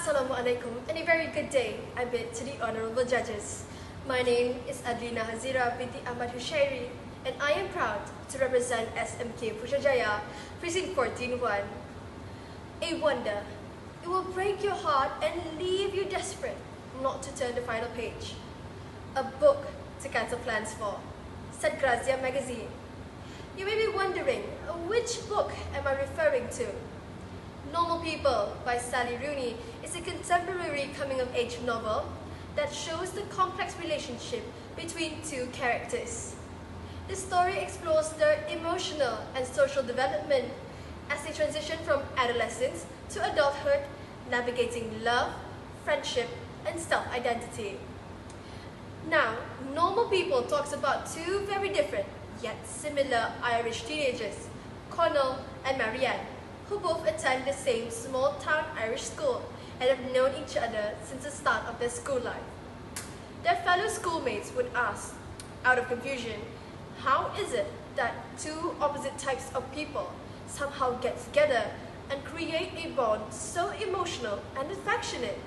Assalamualaikum and a very good day I bid to the honorable judges. My name is ADLINA HAZIRA binti AHMAD HUSHAIRI and I am proud to represent SMK Putrajaya Precinct 14-1. A wonder, it will break your heart and leave you desperate not to turn the final page. A book to cancel plans for. Said Grazia magazine. You may be wondering, which book am I referring to? Normal People by Sally Rooney is a contemporary coming-of-age novel that shows the complex relationship between two characters. The story explores their emotional and social development as they transition from adolescence to adulthood, navigating love, friendship, and self-identity. Now, Normal People talks about two very different yet similar Irish teenagers, Conal and Marianne, who both attend the same small-town Irish school and have known each other since the start of their school life. Their fellow schoolmates would ask, out of confusion, how is it that two opposite types of people somehow get together and create a bond so emotional and affectionate?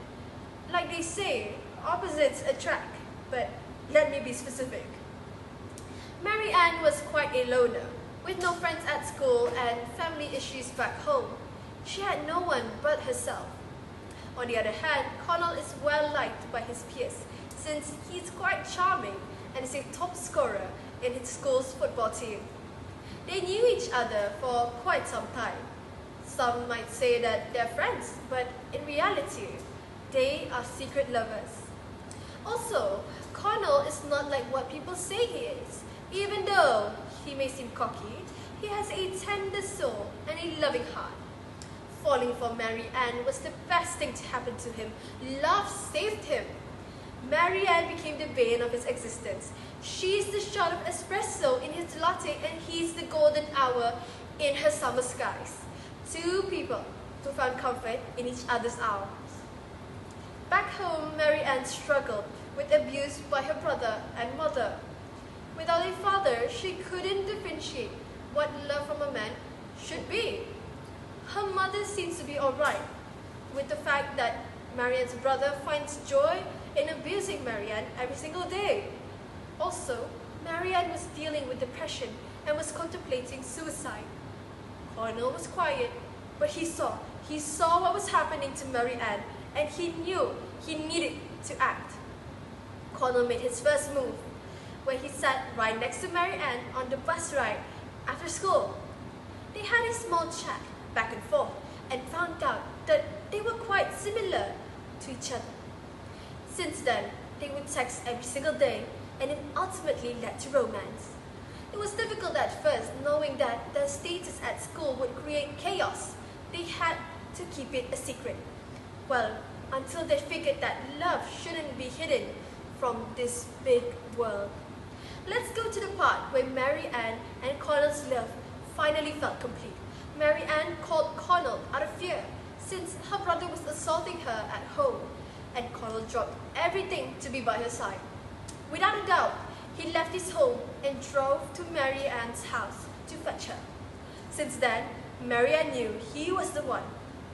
Like they say, opposites attract, but let me be specific. Marianne was quite a loner, with no friends at school and family issues back home. She had no one but herself. On the other hand, Conal is well liked by his peers since he's quite charming and is a top scorer in his school's football team. They knew each other for quite some time. Some might say that they're friends, but in reality, they are secret lovers. Also, Conal is not like what people say he is. Even though he may seem cocky, he has a tender soul and a loving heart. Falling for Marianne was the best thing to happen to him. Love saved him. Marianne became the bane of his existence. She's the shot of espresso in his latte and he's the golden hour in her summer skies. Two people who found comfort in each other's arms. Back home, Marianne struggled with abuse by her brother and mother. Without a father, she couldn't differentiate what love from a man should be. Her mother seems to be alright with the fact that Marianne's brother finds joy in abusing Marianne every single day. Also, Marianne was dealing with depression and was contemplating suicide. Conal was quiet, but he saw what was happening to Marianne and he knew he needed to act. Conal made his first move, where he sat right next to Marianne on the bus ride after school. They had a small chat back and forth and found out that they were quite similar to each other. Since then, they would text every single day and it ultimately led to romance. It was difficult at first knowing that their status at school would create chaos. They had to keep it a secret. Well, until they figured that love shouldn't be hidden from this big world. Let's go to the part where Marianne and Conal's love finally felt complete. Marianne called Conal out of fear since her brother was assaulting her at home, and Conal dropped everything to be by her side. Without a doubt, he left his home and drove to Marianne's house to fetch her. Since then, Marianne knew he was the one,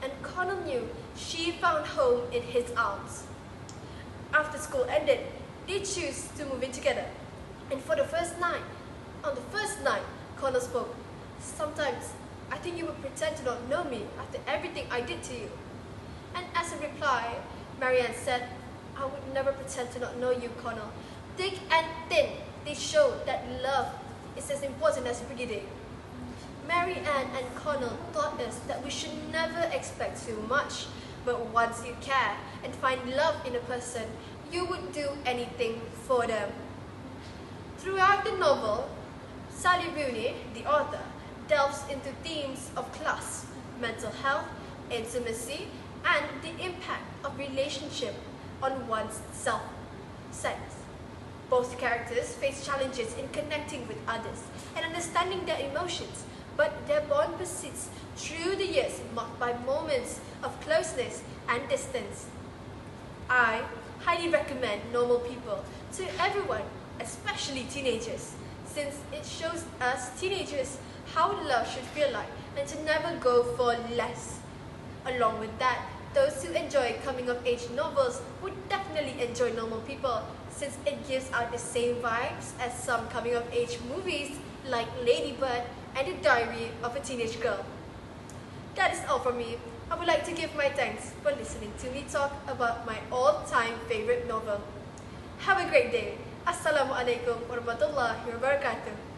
and Conal knew she found home in his arms. After school ended, they chose to move in together. And for the first night, Conal spoke. Sometimes, I think you would pretend to not know me after everything I did to you. And as a reply, Marianne said, I would never pretend to not know you, Conal. Thick and thin, they showed that love is as important as breathing. Marianne and Conal taught us that we should never expect too much, but once you care and find love in a person, you would do anything for them. Throughout the novel, Sally Rooney, the author, delves into themes of class, mental health, intimacy, and the impact of relationship on one's self-sense. Both characters face challenges in connecting with others and understanding their emotions, but their bond persists through the years marked by moments of closeness and distance. I highly recommend Normal People to everyone, especially teenagers, since it shows us teenagers how love should feel like and to never go for less. Along with that, those who enjoy coming-of-age novels would definitely enjoy normal people, since it gives out the same vibes as some coming-of-age movies like Ladybird and The Diary of a Teenage Girl. That is all from me. I would like to give my thanks for listening to me talk about my all-time favorite novel. Have a great day. Assalamualaikum warahmatullahi wabarakatuh.